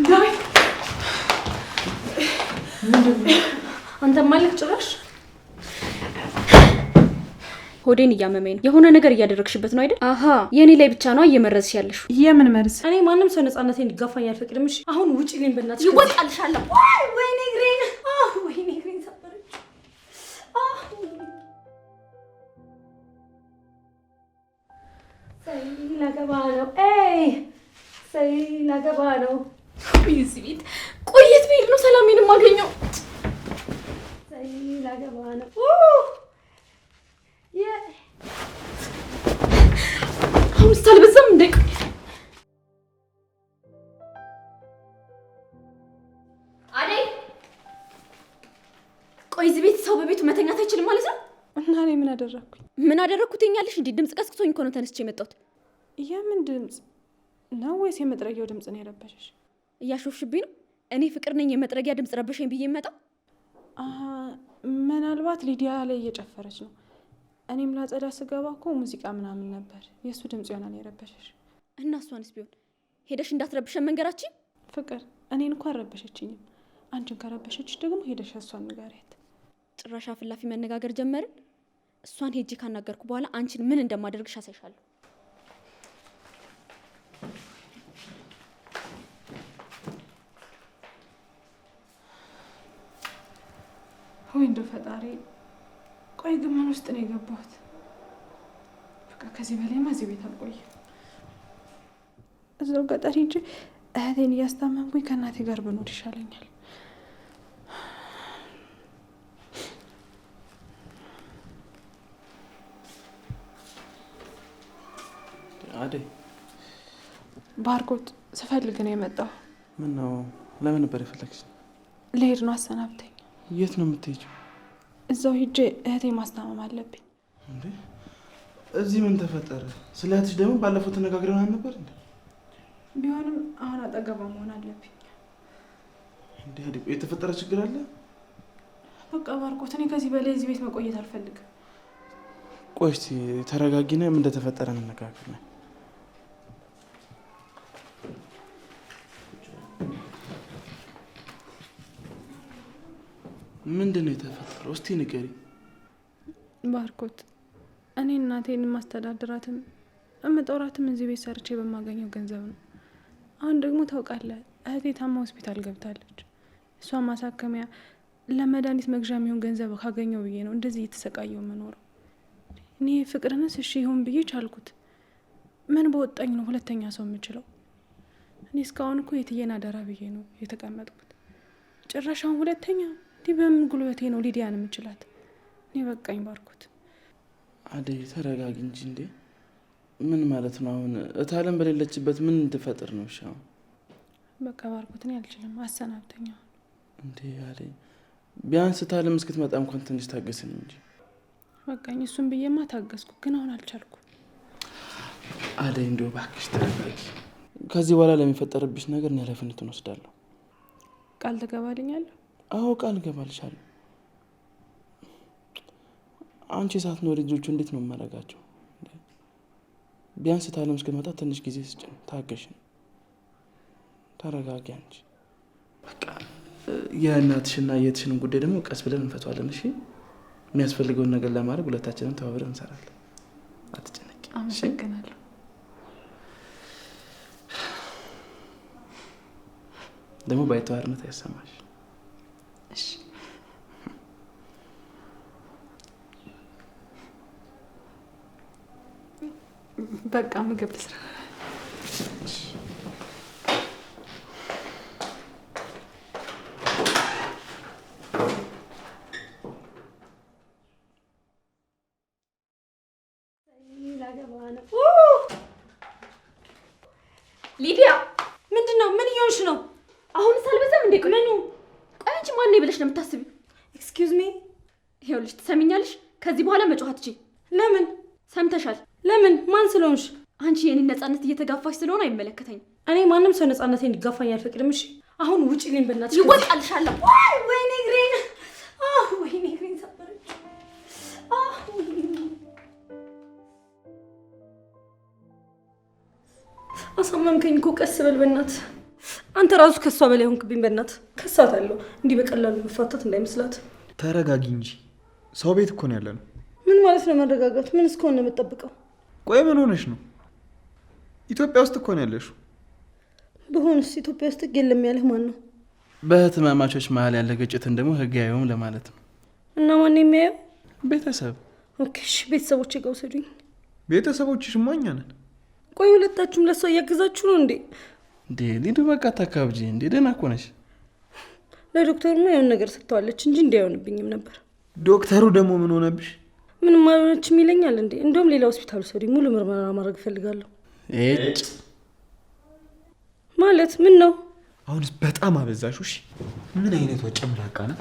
ዳይ አንተ ማለት ጭራሽ ሆዴን እያመመኝ ነው። የሆነ ነገር እያደረግሽበት ነው አይደል? አሃ የኔ ላይ ብቻ ነው እየመረዝሽ ያለሽ። የምን መርዝ? እኔ ማንም ሰው ነፃነቴን እንዲጋፋኝ አልፈቅድም። እሺ አሁን ውጪ ልኝ በእናትሽ። ይወጣልሻለሁ። ወይኔ ግሬን፣ ወይኔ ግሬን ሰበረች። ሰይ ላገባ ነው። ሰይ ላገባ ነው። እዚህ ቤት ቆየት ብሄድ ነው ሰላሜን የማገኘው። ሰይ ላገባ ነው። አሁን ስታልበዛም እንደ አደይ፣ ቆይ እዚህ ቤት ሰው በቤቱ መተኛት አይችልም ማለት ነው? እና እኔ ምን አደረኩኝ? ምን አደረኩት ትኛለሽ እንዴ? ድምጽ ቀስቅሶኝ እኮ ነው ተነስቼ የመጣሁት። የምን ድምጽ ነው? ወይስ የመጥረጊያው ድምጽ ነው የረበሸሽ? እያሾፍሽብኝ ነው። እኔ ፍቅር ነኝ የመጥረጊያ ድምጽ ረበሸኝ ብዬ የመጣው? ምናልባት ሊዲያ ላይ እየጨፈረች ነው። እኔም ላጸዳ ስገባ እኮ ሙዚቃ ምናምን ነበር። የእሱ ድምጽ ይሆናል የረበሸሽ። እና እሷንስ ቢሆን ሄደሽ እንዳትረብሸን መንገራችን። ፍቅር እኔን እንኳን ረበሸችኝም። አንቺን ከረበሸች ደግሞ ሄደሽ እሷን ንገሪያት። ጭራሽ አፍላፊ መነጋገር ጀመርን። እሷን ሄጄ ካናገርኩ በኋላ አንቺን ምን እንደማደርግሽ አሳይሻለሁ። ወይ እንደው ፈጣሪ፣ ቆይ ግን ምን ውስጥ ነው የገባሁት? በቃ ከዚህ በላይ ማዚህ ቤት አልቆይም። እዛው ገጠር ሂጅ እህቴን እያስታመምኩኝ ከእናቴ ጋር ብኖር ይሻለኛል። አደይ፣ ባርኮት ስፈልግ ነው የመጣው። ምን ነው? ለምን ነበር የፈለግሽ? ልሄድ ነው፣ አሰናብተኝ። የት ነው የምትሄጂው? እዛው ሂጄ እህቴ ማስታመም አለብኝ። እንዴ እዚህ ምን ተፈጠረ? ስለ እህትሽ ደግሞ ባለፈው ተነጋግረን ነበር እንዴ? ቢሆንም አሁን አጠገቧ መሆን አለብኝ። እንዴ የተፈጠረ ችግር አለ? በቃ ባርኮት፣ እኔ ከዚህ በላይ እዚህ ቤት መቆየት አልፈልግም። ቆይ እስኪ ተረጋጊና ምን እንደተፈጠረ እንነጋገር ነው። ምንድን ነው የተፈጠረው? እስቲ ንገሪ። ባርኮት፣ እኔ እናቴን ማስተዳድራትም እምጦራትም እዚህ ቤት ሰርቼ በማገኘው ገንዘብ ነው። አሁን ደግሞ ታውቃለህ እህቴ ታማ ሆስፒታል ገብታለች። እሷ ማሳከሚያ ለመድኃኒት መግዣ የሚሆን ገንዘብ ካገኘው ብዬ ነው እንደዚህ እየተሰቃየው የምኖረው። እኔ ፍቅርንስ እሺ ይሁን ብዬ ቻልኩት። ምን በወጣኝ ነው ሁለተኛ ሰው የምችለው? እኔ እስካሁን እኮ የትዬን አደራ ብዬ ነው የተቀመጥኩት። ጭራሻውን ሁለተኛ እንዲህ በምን ጉልበቴ ነው ሊዲያን የምችላት? እኔ በቃኝ ባርኮት። አደይ ተረጋጊ እንጂ። እንዴ ምን ማለት ነው አሁን? እታለም በሌለችበት ምን ትፈጥር ነው? እሺ አሁን በቃ ባርኮት፣ እኔ አልችልም፣ አሰናብተኛ። እንዴ አደይ ቢያንስ እታለም እስክትመጣ እንኳን ትንሽ ታገስን እንጂ። በቃኝ፣ እሱን ብዬማ ታገስኩ፣ ግን አሁን አልቻልኩ። አደይ እንደው እባክሽ ተረጋጊ። ከዚህ በኋላ ለሚፈጠርብሽ ነገር እኔ ኃላፊነቱን ወስዳለሁ። ቃል ትገባልኛለህ? አዎ ቃል እገባልሻለሁ። አንቺ ሳትኖሪ ልጆቹ እንዴት ነው የማደርጋቸው? ቢያንስ እታለም እስክትመጣ ትንሽ ጊዜ ስጭን፣ ታገሽን። ተረጋጊ አንቺ። በቃ የእናትሽና የእህትሽንም ጉዳይ ደግሞ ቀስ ብለን እንፈቷለን። እሺ የሚያስፈልገውን ነገር ለማድረግ ሁለታችንም ተባብረን እንሰራለን። አትጨነቂ። አመሰግናለሁ። ደግሞ ባይተዋርነት አይሰማሽ። እሺ በቃ ምግብ ልስራ። ሊዲያ ምንድን ነው? ምን እየሆንሽ ነው? አሁንስ አልበዛም እንዴ? ምኑ? ቆይ አንቺ ማን ነኝ ብለሽ ነው የምታስቢው? ኤክስኪውዝ ሚ። ይኸውልሽ ትሰሚኛለሽ? ከዚህ በኋላ መጮህ አትችይም። ለምን? ሰምተሻል? ለምን? ማን ስለሆንሽ? አንቺ የኔ ነፃነት እየተጋፋሽ ስለሆነ አይመለከተኝም። እኔ ማንም ሰው ነፃነቴን እንዲጋፋኝ አልፈቅድም። እሺ አሁን ውጪ ልኝ በእናትሽ። ይወጣልሻለሁ። ወይኔ ግሬን፣ ወይኔ ግሬን ሰበረች። አሳመምከኝ እኮ። ቀስ በል በእናትህ። አንተ ራሱ ከሷ በላይ ሆንክብኝ። በእናት ከሳታለሁ። እንዲህ በቀላሉ መፋታት እንዳይመስላት። ተረጋጊ እንጂ ሰው ቤት እኮ ነው ያለነው። ምን ማለት ነው መረጋጋት? ምን እስከሆነ ነው የምጠብቀው? ቆይ ምን ሆነሽ ነው? ኢትዮጵያ ውስጥ እኮ ነው ያለሽው። በሆነስ ኢትዮጵያ ውስጥ የለም ያለህ ማን ነው? በህትማማቾች መሀል ያለ ግጭትን ደግሞ ህግ ያየውም ለማለት ነው። እና ማን የሚያየው? ቤተሰብ። ኦኬ እሺ፣ ቤተሰቦቼ ጋር ውሰዱኝ። ቤተሰቦችሽማ እኛ ነን። ቆይ ሁለታችሁም ለሷ እያገዛችሁ ነው እንዴ? እንዴ ሊዱ በቃ ታካብጂ እንዴ። ደህና እኮ ነሽ። ለዶክተሩማ የሆነ ነገር ሰጥተዋለች እንጂ እንዳይሆንብኝም ነበር። ዶክተሩ ደግሞ ምን ሆነብሽ? ምንም አልሆነችም ይለኛል እንዴ። እንደውም ሌላ ሆስፒታል ውሰዱኝ፣ ሙሉ ምርመራ ማድረግ እፈልጋለሁ። እጭ ማለት ምን ነው? አሁንስ በጣም አበዛሽ። እሺ ምን አይነት ወጨምላቃ ነው?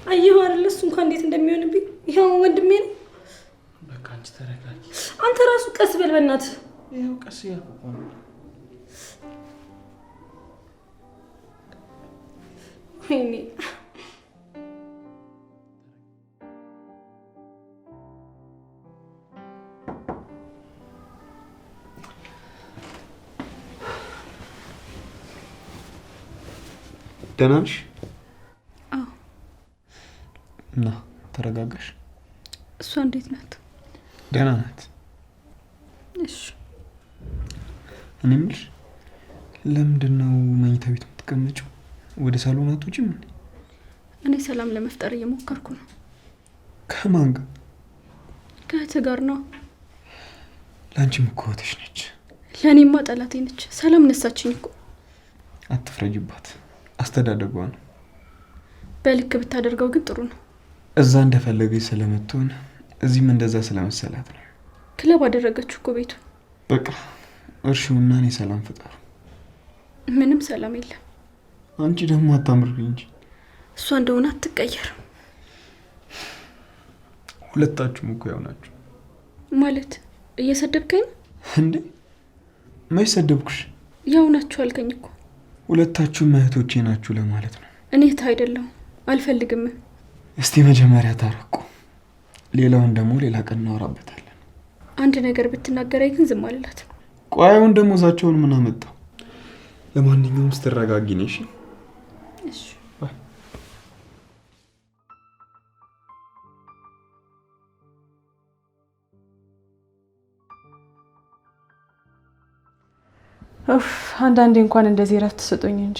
አየሁ አይደል እሱ እንኳን እንዴት እንደሚሆንብኝ። ይሄው ወንድሜ ነው። በቃ አንቺ ተረጋጊ። አንተ ራሱ ቀስ በል በእናትህ። ይሄው ቀስ ያልኩ ነው። ወይኔ ደህና ነሽ? አዎ። እና ተረጋጋሽ? እሷ እንዴት ናት? ደህና ናት። እሺ እኔ የምልሽ ለምንድን ነው መኝታ ቤት የምትቀመጪው? ወደ ሳሎን አትወጪም? እኔ ሰላም ለመፍጠር እየሞከርኩ ነው። ከማን ጋር? ከእህትህ ጋር ነው። ለአንቺም እኮ እህትሽ ነች። ለእኔማ ጠላቴ ነች። ሰላም ነሳችኝ እኮ። አትፍረጅባት፣ አስተዳደጓ ነው። በልክ ብታደርገው ግን ጥሩ ነው። እዛ እንደፈለገች ስለምትሆን እዚህም እንደዛ ስለመሰላት ነው። ክለብ አደረገችው እኮ ቤቱ። በቃ እርሺውና እኔ ሰላም ፍጠሩ። ምንም ሰላም የለም። አንቺ ደግሞ አታምሪ እንጂ። እሷ እንደሆነ አትቀየርም። ሁለታችሁም እኮ ያው ናችሁ። ማለት እየሰደብከኝ ነው እንዴ? መች ሰደብኩሽ? ያው ናችሁ አልከኝ እኮ። ሁለታችሁም እህቶቼ ናችሁ ለማለት ነው። እኔ እህት አይደለሁም፣ አልፈልግም። እስቲ መጀመሪያ ታረቁ፣ ሌላውን ደግሞ ሌላ ቀን እናወራበታለን። አንድ ነገር ብትናገረኝ ግን ዝም አልላት። ቆያውን ደግሞ ዛቸውን ምን አመጣው? ለማንኛውም ስትረጋጊ ነሽ። እሺ አንዳንዴ እንኳን እንደዚህ ረፍት ስጡኝ እንጂ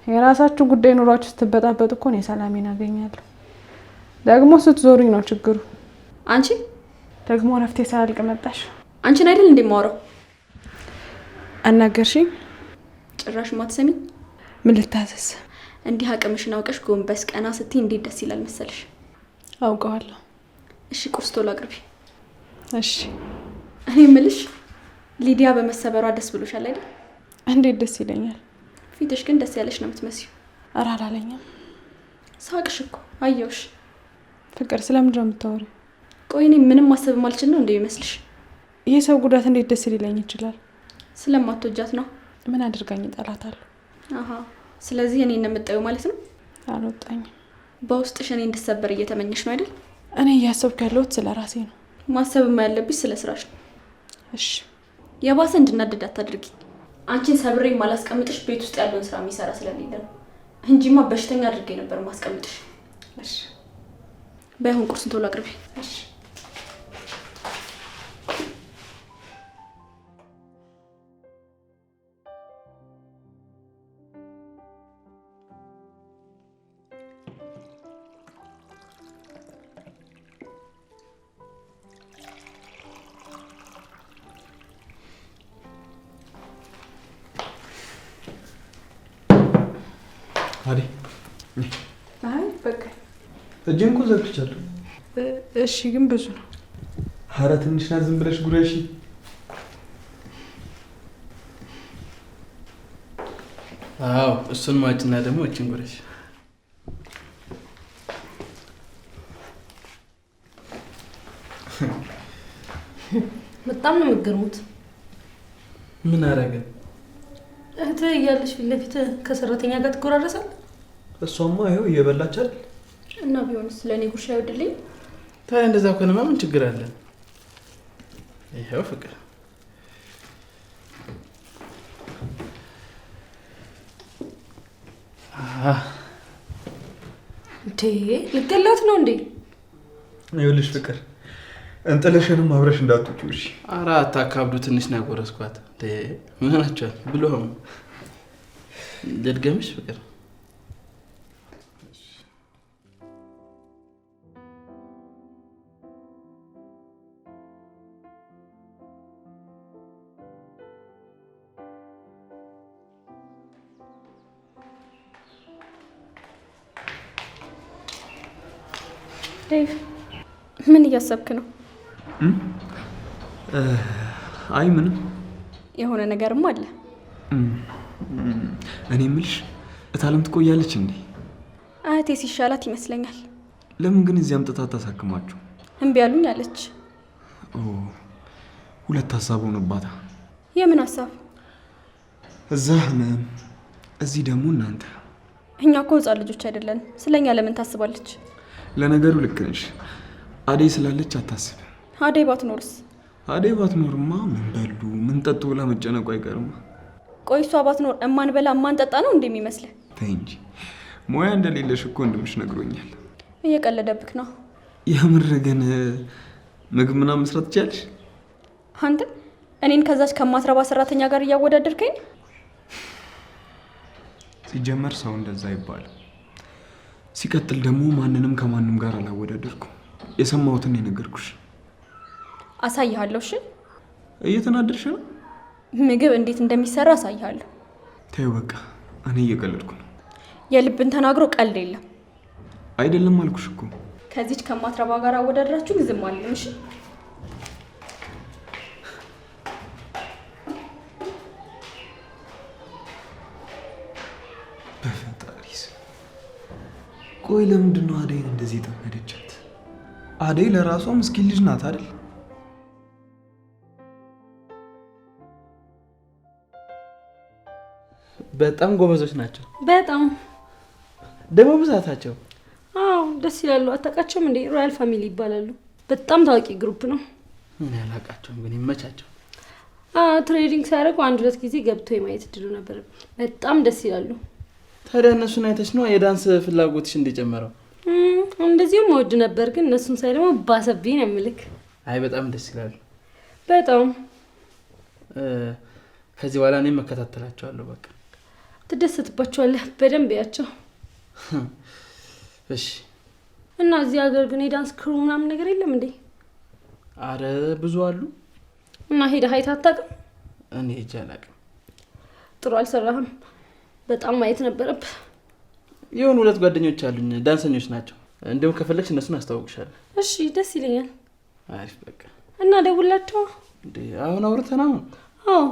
የራሳችሁ ጉዳይ ኑሯችሁ ስትበጣበጡ እኮ ነው ሰላሜን አገኛለሁ። ደግሞ ስትዞሩኝ ነው ችግሩ። አንቺ ደግሞ ረፍቴ ሳያልቅ መጣሽ። አንቺን አይደል እንደማወራው? አናገርሽኝ? ጭራሽ ማትሰሚኝ? ምን ልታዘዝ? እንዲህ አቅምሽን አውቀሽ ጎንበስ ቀና ስትይ እንዴት ደስ ይላል መሰለሽ። አውቀዋለሁ። እሺ ቁርስ ቶሎ አቅርቢ። እሺ እኔ የምልሽ ሊዲያ በመሰበሯ ደስ ብሎሻል አይደል? እንዴት ደስ ይለኛል። ፊትሽ ግን ደስ ያለሽ ነው የምትመስዪው። ኧረ አላለኝም። ሳቅሽ እኮ አየሁሽ። ፍቅር ስለምንድን ነው የምታወሪው? ቆይ እኔ ምንም ማሰብ ማልችል ነው እንደ ይመስልሽ? ይህ ሰው ጉዳት እንዴት ደስ ሊለኝ ይችላል? ስለማትወጃት ነው። ምን አድርጋኝ እጠላታለሁ? አሃ ስለዚህ እኔ እንደምጠዩ ማለት ነው። አልወጣኝም። በውስጥሽ እኔ እንድሰበር እየተመኘሽ ነው አይደል? እኔ እያሰብኩ ያለሁት ስለ ራሴ ነው። ማሰብማ ያለብሽ ስለ ስራሽ ነው። እሺ የባሰ እንድናደድ አታድርጊ። አንቺን ሰብሬ ማላስቀምጥሽ ቤት ውስጥ ያለውን ስራ የሚሰራ ስለሌለ ነው እንጂማ በሽተኛ አድርጌ ነበር ማስቀምጥሽ። እሺ ባይሆን ቁርስን ቶሎ አቅርቢ። እሺ አዲ አይ በቃ እጄን እኮ ዘግቻለሁ። እሺ ግን ብዙ ነው። ኧረ ትንሽ ናት፣ ዝም ብለሽ ጉረሺ። አዎ እሱን ማጭና ደግሞ እቺን ጉረሽ። በጣም ነው የምትገርሙት። ምን አረገ? እህትህ እያለች ፊት ለፊት ከሰራተኛ ጋር ትጎራረሳል። እሷማ ይኸው እየበላች አይደል? እና ቢሆንስ ለእኔ ጉርሻ ይወድልኝ። ታዲያ እንደዛ ከሆነማ ምን ችግር አለ? ይኸው ፍቅር። አዲ ምን ሆነሽ ነው? ምን አረገ? እህትህ እያለች ፊት ለፊት ከሰራተኛ ጋር ትጎራረሳል። እሷማ ይኸው እየበላች አይደል? ታዲያ እንደዛ ከሆነማ ምን ችግር አለ? ይኸው ፍቅር። ልገላት ነው እንዴ? ይኸውልሽ ፍቅር እንጥለሽንም አብረሽ እንዳትወጪው እሺ? ኧረ አታካብዱ፣ ትንሽ ነው ያጎረስኳት። ምን ናቸዋል ብሎ ልድገምሽ ፍቅር? ዴቭ ምን እያሰብክ ነው? አይ ምንም። የሆነ ነገርም አለ። እኔ የምልሽ እታለም ትቆያለች እንዴ? አያቴ ሲሻላት ይመስለኛል። ለምን ግን እዚህ አምጥታ ታሳክማችሁ? እምቢ አሉኝ አለች። ሁለት ሀሳብ ሆነባታ። የምን ሀሳብ? እዛ ህመም፣ እዚህ ደግሞ እናንተ። እኛ እኮ ህፃን ልጆች አይደለንም። ስለኛ ለምን ታስባለች? ለነገሩ ልክ ነሽ። አደይ ስላለች አታስብ። አደይ ባትኖርስ? አደይ ባትኖርማ ምን በሉ ምን ጠጡ ብላ መጨነቁ አይቀርም። ቆይ እሷ ባትኖር እማን በላ እማን ጠጣ ነው እንደሚመስልህ? ተይ እንጂ ሙያ እንደሌለሽ እኮ ወንድምሽ ነግሮኛል። እየቀለደብክ ነው። የምር ግን ምግብ ምናምን መስራት ትችያለሽ? አንተ እኔን ከዛች ከማትረባ ሰራተኛ ጋር እያወዳደርከኝ? ሲጀመር ሰው እንደዛ ይባላል። ሲቀጥል ደግሞ ማንንም ከማንም ጋር አላወዳደርኩም። የሰማሁትን የነገርኩሽ። አሳይሃለሁ። እሺ እየተናደድሽ ነው? ምግብ እንዴት እንደሚሰራ አሳይሃለሁ። ተይው በቃ፣ እኔ እየቀለድኩ ነው። የልብን ተናግሮ ቀልድ የለም። አይደለም አልኩሽ እኮ። ከዚች ከማትረባ ጋር አወዳደራችሁ ዝም አልልም። እሺ በፈጣሪስ። ቆይ ለምንድን ነው አደይን እንደዚህ ጠመደቻት? አደይ ለራሷ ምስኪን ልጅ ናት አይደል? በጣም ጎበዞች ናቸው። በጣም ደግሞ ብዛታቸው። አዎ ደስ ይላሉ። አታውቃቸውም እንዴ? ሮያል ፋሚሊ ይባላሉ። በጣም ታዋቂ ግሩፕ ነው። ምን ያላቃቸውም ግን ይመቻቸው። ትሬዲንግ ሲያደርጉ 1-2 ጊዜ ገብቶ የማየት እድሉ ነበር። በጣም ደስ ይላሉ። ታዲያ እነሱን አይተሽ ነው የዳንስ ፍላጎትሽ እንዲጨመረው? እንደዚሁም ወድ ነበር ግን እነሱን ሳይ ደግሞ ባሰብኝ ነው የምልክ። አይ በጣም ደስ ይላሉ። በጣም ከዚህ በኋላ እኔም መከታተላቸዋለሁ። በቃ ትደሰትባቸዋለህ። በደንብ ያቸው። እሺ። እና እዚህ ሀገር ግን የዳንስ ክሩ ምናምን ነገር የለም እንዴ? አረ ብዙ አሉ። እና ሄደህ አይተህ አታውቅም? እኔ ሄጄ አላውቅም። ጥሩ አልሰራህም። በጣም ማየት ነበረብህ። የሆኑ 2 ጓደኞች አሉኝ፣ ዳንሰኞች ናቸው። እንደውም ከፈለግሽ እነሱን አስተዋውቅሻለሁ። እሺ ደስ ይለኛል። አሪፍ በቃ። እና ደውላቸው እንዴ? አሁን አውርተን አሁን? አዎ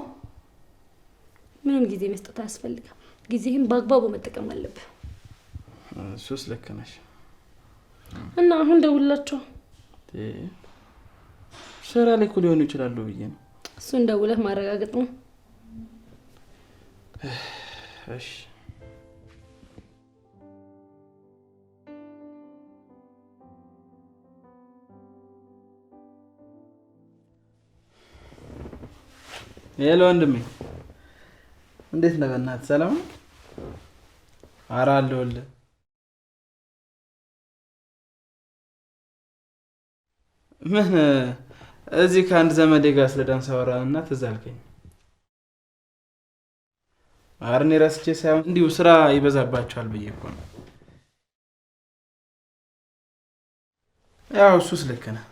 ምንም ጊዜ መስጠት አያስፈልግም። ጊዜህን በአግባቡ መጠቀም አለብህ። እሱስ ልክ ነሽ። እና አሁን ደውላቸው። ስራ ላይ እኮ ሊሆኑ ይችላሉ ብዬ ነው። እሱን ደውለህ ማረጋገጥ ነው። እሺ ሄሎ ወንድሜ፣ እንዴት ነህ? በእናትህ ሰላም ነው? ኧረ አለሁልህ። ምን እዚህ ከአንድ ዘመዴ ጋር ስለ ዳንስ አወራንና ትዝ አልከኝ። ኧረ እኔ ረስቼ ሳይሆን እንዲሁ ስራ ይበዛባቸዋል ብዬ እኮ ነው። ያው እሱስ ልክ ነህ።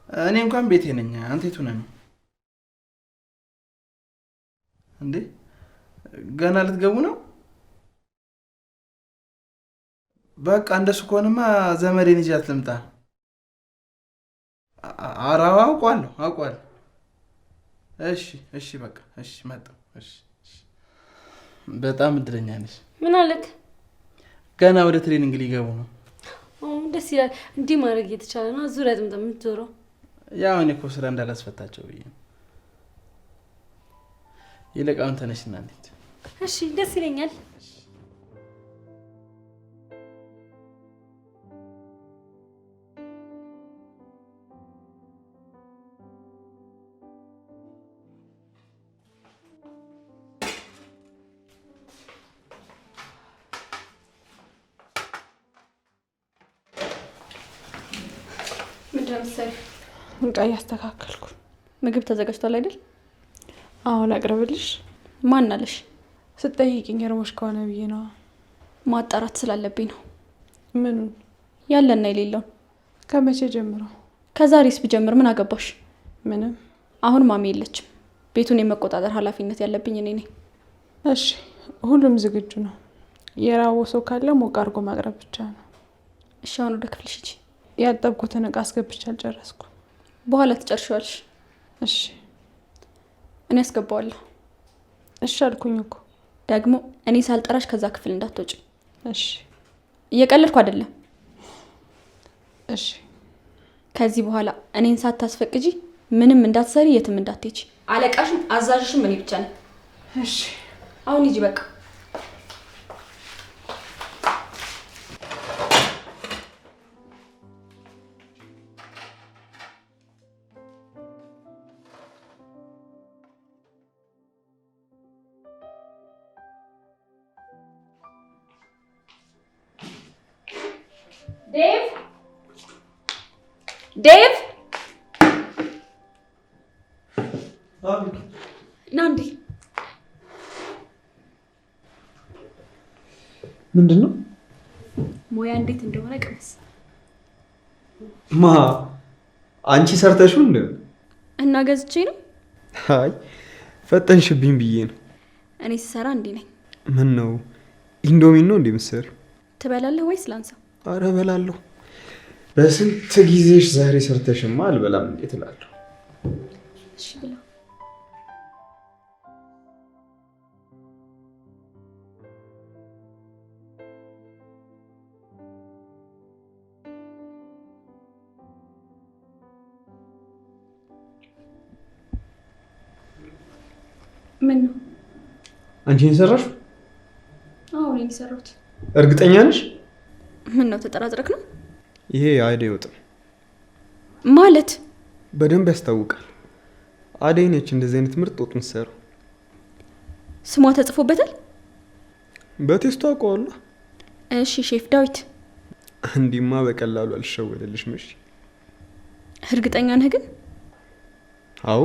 እኔ እንኳን ቤቴ ነኝ። አንተ የቱ ነህ እንዴ? ገና ልትገቡ ነው? በቃ እንደሱ ከሆነማ ዘመዴን ይዣት ልምጣ። ኧረ አውቀዋለሁ። እሺ በቃ እሺ፣ መጣሁ። እሺ። በጣም እድለኛ ነሽ። ምን አለክ? ገና ወደ ትሬኒንግ ሊገቡ ነው። ደስ ይላል። እንዲህ ማድረግ እየተቻለ ነው። ዙሪያ ጥምጥም የምትዞረው። ያው እኔ እኮ ስራ እንዳላስፈታቸው ብዬ ነው። ይልቅ አሁን ተነሽና እንሂድ። እሺ ደስ ይለኛል። ምንድን ነው የምትሰሪው? እቃ እያስተካከልኩ። ምግብ ተዘጋጅቷል አይደል? አዎ ላቅርብልሽ? ማን አለሽ? ስትጠይቂኝ እርቦሽ ከሆነ ብዬ ነው። ማጣራት ስላለብኝ ነው። ምኑን? ያለና የሌለውን። ከመቼ ጀምሮ? ከዛሬስ ብጀምር ምን አገባሽ? ምንም። አሁን ማሚ የለችም። ቤቱን የመቆጣጠር ኃላፊነት ያለብኝ እኔ ነኝ። እሺ ሁሉም ዝግጁ ነው። የራበው ሰው ካለ ሞቅ አድርጎ ማቅረብ ብቻ ነው። እሺ አሁን ወደ ክፍልሽ ሂጂ። ያጠብኩትን እቃ አስገብቼ አልጨረስኩም። በኋላ ትጨርሺዋለሽ። እሺ እኔ አስገባዋለሁ። እሺ አልኩኝ እኮ። ደግሞ እኔ ሳልጠራሽ ከዛ ክፍል እንዳትወጪ። እሺ። እየቀለድኩ አይደለም። እሺ። ከዚህ በኋላ እኔን ሳታስፈቅጂ ምንም እንዳትሰሪ፣ የትም እንዳትሄጂ። አለቃሽም አዛዥሽም እኔ ብቻ ነኝ። እሺ። አሁን ሂጂ በቃ። ዴቭ ዴቭ ና እንዴ። ምንድን ነው? ሙያ እንዴት እንደሆነ ቅመስ። ማ አንቺ ሰርተሽው እንደ እና ገዝቼ ነው? አይ ፈጠንሽብኝ ብዬ ነው። እኔ ስሰራ እንዲህ ነኝ። ምን ነው ኢንዶሚን ነው እንዴ የምትሰሪው? ትበላለህ ወይስ ላንሳው? አረ እበላለሁ። በስንት ጊዜሽ ዛሬ ሰርተሽማ አልበላም እንዴት እላለሁ። እሺ ብላ። ምን ነው? አንቺን ሰራሽ? አዎ እኔ ሰራሁት። እርግጠኛ ነሽ? ምን ነው ተጠራጥረክ ነው? ይሄ አደይ ወጥ ማለት በደንብ ያስታውቃል። አደይ ነች እንደዚህ አይነት ምርጥ ወጥ የምትሰራው። ስሟ ተጽፎበታል? በቴስቱ አውቀዋለሁ። እሺ ሼፍ ዳዊት። እንዲማ በቀላሉ አልሸወደልሽም። እሺ እርግጠኛ ነህ ግን? አዎ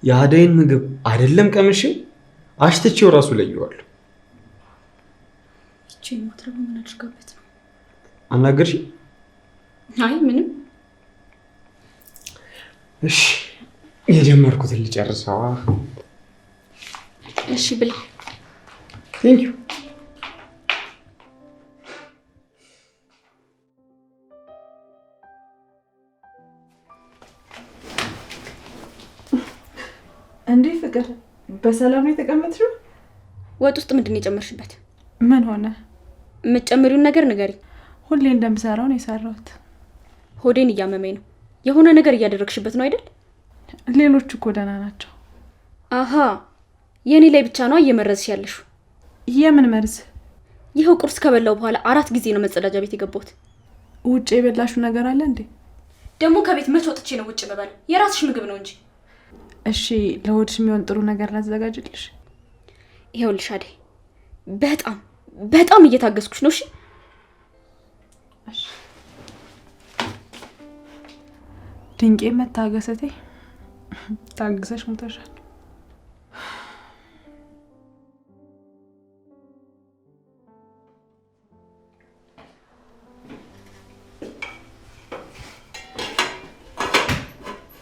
የአደይን ምግብ አይደለም ቀምሼ አሽትቼው ራሱ ለየዋለሁ። እቺ ማትረቡ ምን አድርጋበት ነው? አናገርሽ? አይ ምንም። እሺ የጀመርኩትን ልጨርሰዋ። እሺ ብላ። ቴንክ ዩ። እንዴ ፍቅር በሰላም ነው የተቀመጥሽው? ወጥ ውስጥ ምንድን ነው የጨመርሽበት? ምን ሆነ? የምትጨምሪውን ነገር ንገሪኝ። ሁሌ እንደምሰራው ነው የሰራሁት። ሆዴን እያመመኝ ነው። የሆነ ነገር እያደረግሽበት ነው አይደል? ሌሎቹ እኮ ደህና ናቸው። አሃ የኔ ላይ ብቻ ነው እየመረዝሽ ያለሽው። የምን መርዝ? ይኸው ቁርስ ከበላው በኋላ 4 ጊዜ ነው መጸዳጃ ቤት የገባሁት። ውጭ የበላሽው ነገር አለ እንዴ? ደግሞ ከቤት መቼ ወጥቼ ነው ውጭ በባል? የራስሽ ምግብ ነው እንጂ። እሺ ለሆድሽ የሚሆን ጥሩ ነገር ላዘጋጅልሽ። ይኸውልሽ አደይ በጣም እየታገስኩሽ ነው። እሺ ድንቄ መታገሰቴ ታግሰሽ ሞተሻል።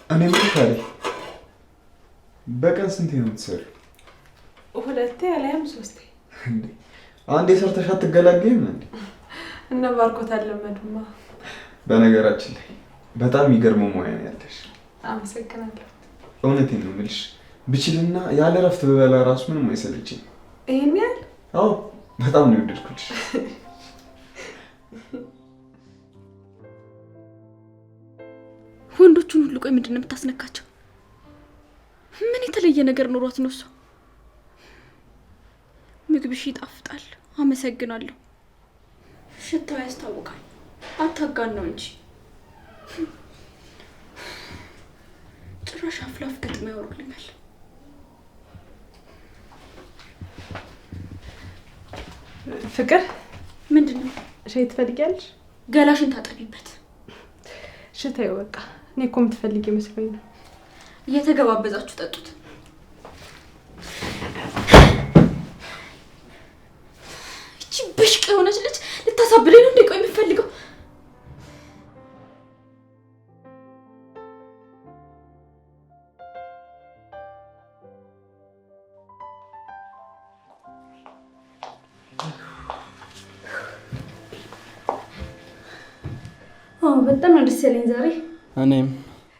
እኔ ምን ታዲያ በቀን ስንቴ ነው የምትሰሪው? 2 አለያም 3። እንዴ አንዴ ሰርተሽ አትገላገይም እንዴ? እነ ባርኮት አለመዱማ። በነገራችን ላይ በጣም የሚገርመው ሙያ ነው ያለሽ። አመሰግናለሁ። እውነቴን ነው የምልሽ። ብችልና ያለ እረፍት በበላ ራሱ ምንም አይሰለችኝ። ይሄን ያህል? አዎ በጣም ነው የወደድኩልሽ። ወንዶቹን ሁሉ ቆይ ምንድን ነው የምታስነካቸው? ምን የተለየ ነገር ኖሯት ነው እሷ? ምግብሽ ይጣፍጣል፣ አመሰግናለሁ። ሽታው ያስታውቃል። አታጋን ነው እንጂ ጭራሽ አፍላፍ ገጥማ ያወሩልኛል። ፍቅር ምንድን ነው? ሻይ ትፈልጊያለሽ? ገላሽን ታጠቢበት። እሺ ተይው በቃ። እኔ እኮ የምትፈልጊ መስሎኝ ነው። እየተገባበዛችሁ ጠጡት። እቺ ብሽቅ የሆነች ልጅ ልታሳብለኝ ነው እንዴ? ቆይ የምትፈልገው በጣም ነው ደስ ያለኝ ዛሬ። እኔም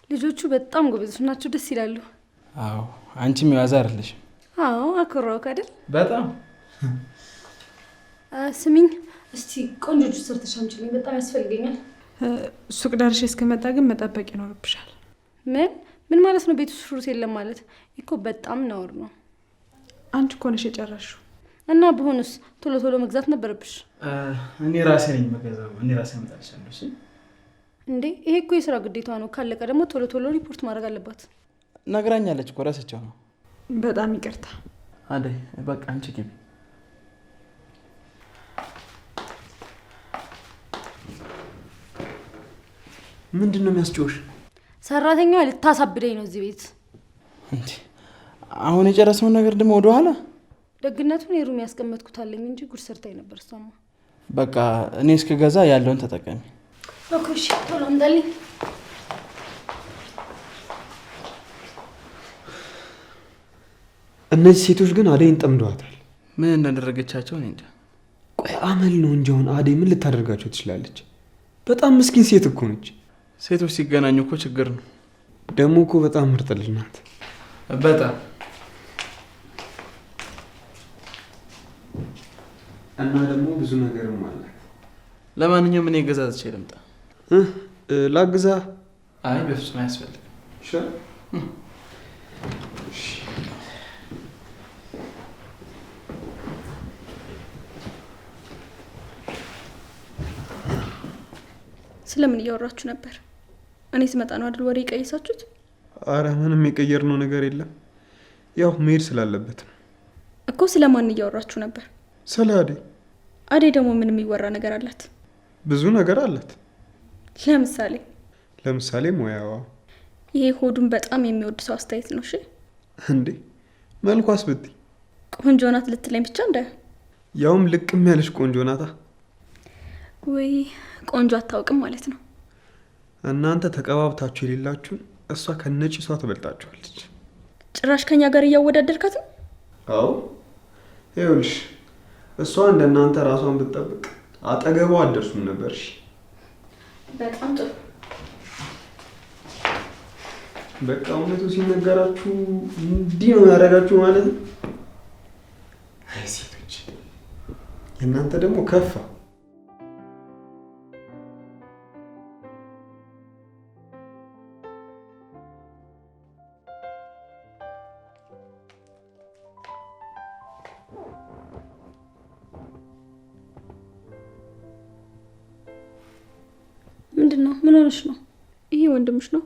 ልጆቹ በጣም ጎበዞች ናቸው፣ ደስ ይላሉ። አዎ አንቺም የዋዛ አይደለሽም። አዎ አኮራውክ አይደል? በጣም ስሚኝ እስቲ ቆንጆ ጁስ ሰርተሽ አምጪልኝ፣ በጣም ያስፈልገኛል። ሱቅ ደርሼ እስከመጣ ግን መጠበቅ ይኖርብሻል። ምን ማለት ነው? ቤት ውስጥ ፍሩት የለም ማለት እኮ በጣም ነውር ነው። አንቺ እኮ ነሽ የጨረሽው። እና በሆነስ ቶሎ ቶሎ መግዛት ነበረብሽ። እኔ ራሴ ነኝ መገዛው። እኔ ራሴ አመጣልሻለሁ። እሺ እንዴ ይሄ እኮ የስራ ግዴታ ነው። ካለቀ ደግሞ ቶሎ ቶሎ ሪፖርት ማድረግ አለባት። ነግራኛለች እኮ ረስቼው ነው። በጣም ይቅርታ አደይ። በቃ አንቺ ግቢ። ምንድን ነው የሚያስጨውሽ? ሰራተኛዋ ልታሳብደኝ ነው እዚህ ቤት። እንዴ አሁን የጨረስነው ነገር ደግሞ ወደ ኋላ። ደግነቱን የሩም ያስቀመጥኩታለኝ እንጂ ጉድ ሰርታኝ ነበር እሷማ። በቃ እኔ እስከገዛ ያለውን ተጠቀሚ። ኦኬ እሺ፣ ቶሎ አምጣልኝ። እነዚህ ሴቶች ግን አደይን ጠምደዋታል። ምን እንዳደረገቻቸው እኔ እንጃ። ቆይ አመል ነው እንጂ አሁን አደይ ምን ልታደርጋቸው ትችላለች? በጣም ምስኪን ሴት እኮ ነች። ሴቶች ሲገናኙ እኮ ችግር ነው። ደግሞ እኮ በጣም ምርጥ ልጅ ናት። በጣም እና ደግሞ ብዙ ነገርም አላት። ለማንኛውም እኔ ገዛዝቼ ልምጣ። ላግዛ? አይ በፍጹም አያስፈልግም። ስለምን እያወራችሁ ነበር? እኔ ስመጣ ነው አይደል ወሬ ቀይሳችሁት? አረ ምንም የቀየርነው ነገር የለም። ያው መሄድ ስላለበት ነው እኮ። ስለማን እያወራችሁ ነበር? ስለ አደይ። አደይ ደግሞ ምን የሚወራ ነገር አላት? ብዙ ነገር አላት። ለምሳሌ ሙያዋ። ይሄ ሆዱን በጣም የሚወድ ሰው አስተያየት ነው። እሺ እንዴ መልኳስ ብትይ ቆንጆ ናት ልትለኝ ብቻ እንደ ያውም ልቅም ያለሽ ቆንጆ ናታ። ወይ ቆንጆ አታውቅም ማለት ነው። እናንተ ተቀባብታችሁ የሌላችሁን እሷ ከነጭሷ ትበልጣችኋለች። ጭራሽ ከኛ ጋር እያወዳደርካት ነው? አዎ ይኸውልሽ፣ እሷ እንደናንተ ራሷን ብትጠብቅ አጠገቧ አደርሱም ነበር። እሺ በጣም ጥሩ። በቃ እውነቱ ሲነገራችሁ እንዲህ ነው ያደረጋችሁ ማለት ነው። አይ ሴቶች፣ የእናንተ ደግሞ ከፋ። ምንድነው? ምን ሆነሽ ነው? ይሄ ወንድምሽ ነው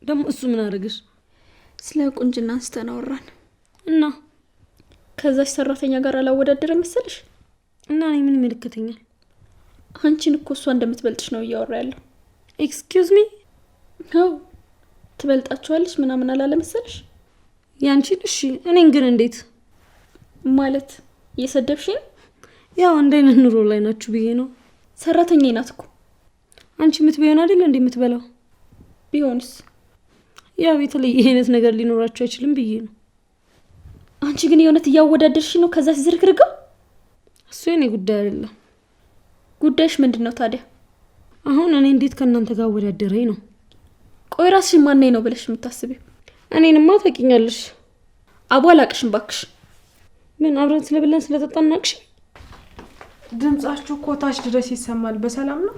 ደግሞ? እሱ ምን አደረገሽ? ስለ ቁንጅና አንስተን አወራን እና ከዛች ሰራተኛ ጋር አላወዳደረ መሰለሽ? እና እኔ ምን ይመለከተኛል? አንቺን እኮ እሷ እንደምትበልጥሽ ነው እያወራ ያለው። ኤክስኪውዝ ሚ? አዎ ትበልጣችኋለች ምናምን አላለ መሰለሽ? ያንቺን? እሺ እኔን ግን እንዴት ማለት? እየሰደብሽ ነው? ያው አንድ አይነት ኑሮ ላይ ናችሁ ብዬ ነው። ሰራተኛዬ ናት እኮ። አንቺ የምትበይውን አይደል እንዴ የምትበላው? ቢሆንስ? ያው የተለየ አይነት ነገር ሊኖራችሁ አይችልም ብዬ ነው። አንቺ ግን የእውነት እያወዳደርሽ ነው ከዛ ዝርክርጋ? እሱ የኔ ጉዳይ አይደለም። ጉዳይሽ ምንድነው ታዲያ? አሁን እኔ እንዴት ከእናንተ ጋር ወዳደረኝ ነው? ቆይ ራስሽ ማን ነኝ ነው ብለሽ የምታስቢው? እኔንማ ታውቂኛለሽ። አቦ አላቅሽም ባክሽ። ምን አብረን ስለበላን ስለጠጣን ናቅሽ? ድምጻችሁ እኮ ታች ድረስ ይሰማል። በሰላም ነው?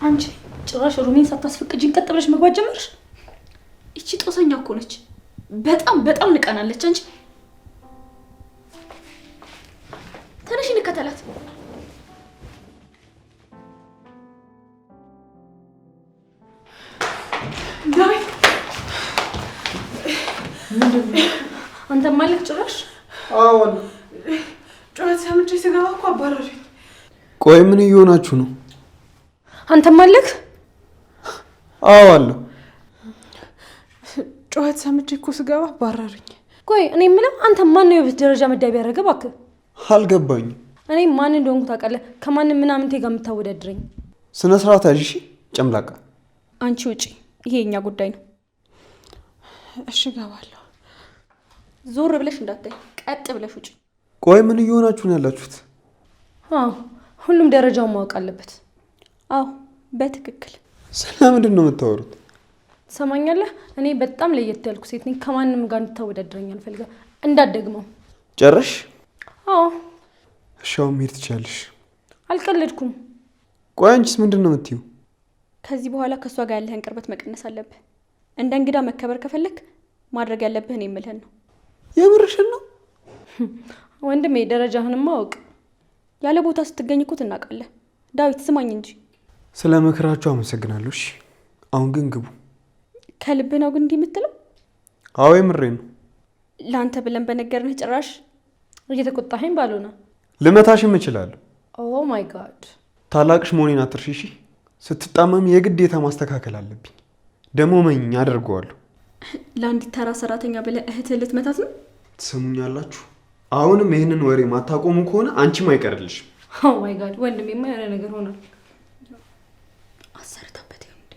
አንቺ ጭራሽ ሩሜን ሳታስፈቅጂኝ ቀጥ ብለሽ መግባት ጀመርሽ። እቺ ጦሰኛ እኮ ነች። በጣም ንቀናለች። አንቺ ተነሽ እንከተላት። ዳይ አንተ ማለት ጭራሽ? አዎን ጩኸት ሰምቼ ስገባ እኮ አባረረኝ። ቆይ ምን እየሆናችሁ ነው? አንተ ማለት አዎ አለሁ። ጩኸት ሰምቼ እኮ ስገባ ባረሩኝ። ቆይ እኔ የምለው አንተ ማን ነው የቤት ደረጃ መዳቢ ያደረገ? እባክህ አልገባኝም። እኔ ማን እንደሆንኩ ታውቃለህ? ከማንም ምናምንቴ ጋር የምታወዳድረኝ? ስነ ስርዓት ያዥ። እሺ ጨምላቃ። አንቺ ውጪ፣ ይሄ የኛ ጉዳይ ነው። እሺ እገባለሁ። ዞር ብለሽ እንዳታይ፣ ቀጥ ብለሽ ውጪ። ቆይ ምን እየሆናችሁ ነው ያላችሁት? አዎ ሁሉም ደረጃውን ማወቅ አለበት። አዎ በትክክል። ስለምንድን ነው የምታወሩት? ትሰማኛለህ? እኔ በጣም ለየት ያልኩ ሴት ነኝ። ከማንም ጋር እንድታወዳድረኝ አልፈልግም። እንዳትደግመው። ጨረሽ? አዎ። እሺ አሁን መሄድ ትችያለሽ። አልቀለድኩም። ቆይ አንቺስ ምንድን ነው የምትይው? ከዚህ በኋላ ከእሷ ጋር ያለህን ቅርበት መቀነስ አለብህ። እንደ እንግዳ መከበር ከፈለክ ማድረግ ያለብህን የምልህን ነው። የምርሽን ነው? ወንድሜ ደረጃህንም ማወቅ ያለ ቦታ ስትገኝ እኮ ትናቃለህ። ዳዊት ስማኝ እንጂ። ስለ ምክራችሁ አመሰግናለሁ። እሺ አሁን ግን ግቡ። ከልብ ነው ግን እንዲህ የምትለው? አዎ የምሬን ነው። ለአንተ ብለን በነገርንህ ጭራሽ እየተቆጣኸኝ ባልሆነ ልመታሽም እችላለሁ። ኦ ማይ ጋድ። ታላቅሽ መሆኔን አትርሺ። እሺ ስትጣመም የግዴታ ማስተካከል አለብኝ። ደግሞ መኝ አደርገዋለሁ። ለአንዲት ተራ ሰራተኛ ብለህ እህትህ ልትመታት ነው? ትሰሙኛላችሁ? አሁንም ይህንን ወሬ ማታቆሙ ከሆነ አንቺም አይቀርልሽም። ኦ ማይ ጋድ። ወንድሜማ የሆነ ነገር ሆኗል። አሰርታበት ይሁን እንዴ?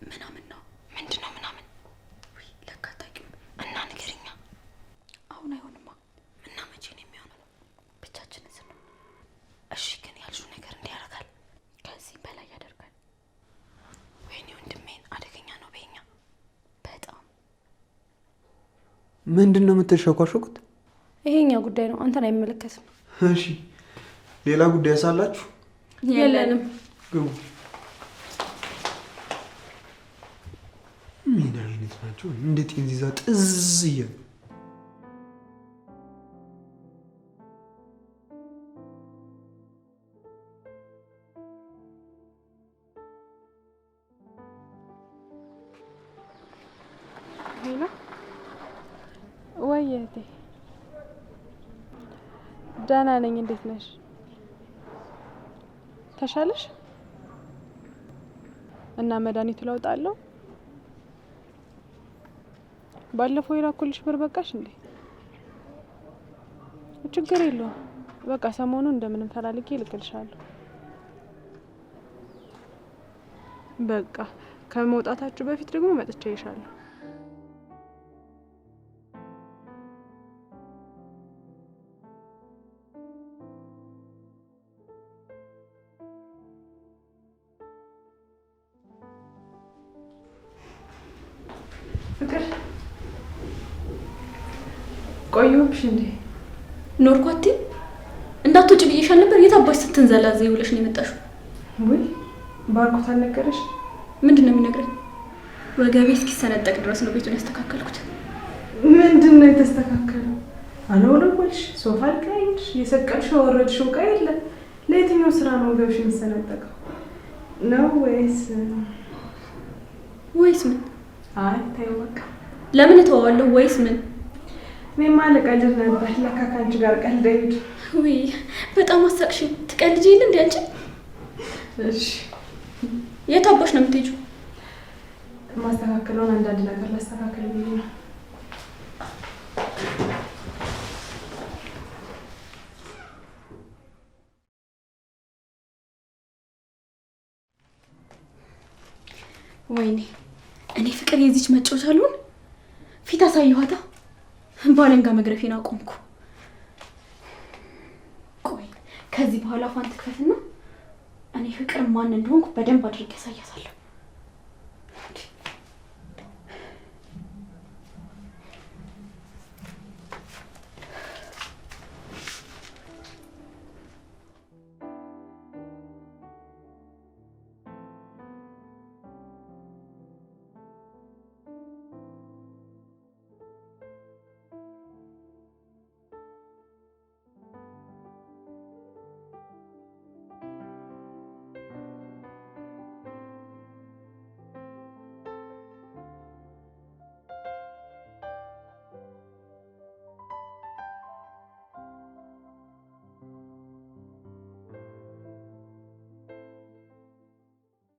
ምናምን ነው? ምንድን ነው ምናምን? ውይ ለካ አታውቂም። እና ንገሪኛ። አሁን አይሆንማ። እና መቼ ነው የሚሆነው? ብቻችንን ስንሆን። እሺ ግን ያልሽው ነገር እንዲህ ያደርጋል፣ ከዚህም በላይ ያደርጋል። ወይኔ ወንድሜን አደገኛ ነው በኛ በጣም። ምንድን ነው የምትሸኳሸኩት? ይሄኛ ጉዳይ ነው፣ አንተን አይመለከትም። እሺ ሌላ ጉዳይ ሳላችሁ? የለንም። ግቡ። ምን አይነት ናቸው? እንዴት እንዚዛ ጥዝ እያሉ ወይ እህቴ ደህና ነኝ። እንዴት ነሽ? ተሻለሽ? እና መድኃኒቱ ለውጥ አለው? ባለፈው የላኩልሽ ብር በቃሽ እንዴ? ችግር የለውም። በቃ ሰሞኑን እንደምንም ፈላልጌ እልክልሻለሁ። በቃ ከመውጣታችሁ በፊት ደግሞ መጥቼ ይሻለሁ። ፍቅር ቆየሁብሽ እንዴ? ኖርኳቴ እንዳትወጪ ብዬሻል ነበር። የት አባሽ ስትንዘላዘይ ውለሽ ነው የመጣሽው? ወይ ባርኮት አልነገረሽ? ምንድን ነው የሚነግረኝ? ወገቤ እስኪሰነጠቅ ድረስ ነው ቤቱን ያስተካከልኩት። ምንድን ነው የተስተካከለው? አለወለወልሽ፣ ሶፋ አልቀያየርሽ፣ የሰቀልሽው ወረድሽው ዕቃ የለ። ለየትኛው ስራ ነው ወገብሽ የሚሰነጠቀው? ነው ወይስ ምን? አይ ተይው በቃ። ለምን እተዋለሁ? ወይስ ምን? እኔማ ልቀልድ ነበር። ለካ ከአንቺ ጋር ቀልደኝ። ውይ በጣም አሳቅሽኝ። ትቀልጂ የለ እንዴ አንቺ? እሺ የት አባሽ ነው የምትሄጂው? ማስተካከለውን አንዳንድ ነገር ላስተካከል ብዬ ነው። ወይኔ እኔ ፍቅር የዚች መጫወቻ አልሆን። ፊት አሳየኋታ። ባለንጋ መግረፌን አቆምኩ። ቆይ ከዚህ በኋላ ፋንት ክፈትና እኔ ፍቅር ማን እንደሆንኩ በደንብ አድርጌ ያሳያታለሁ።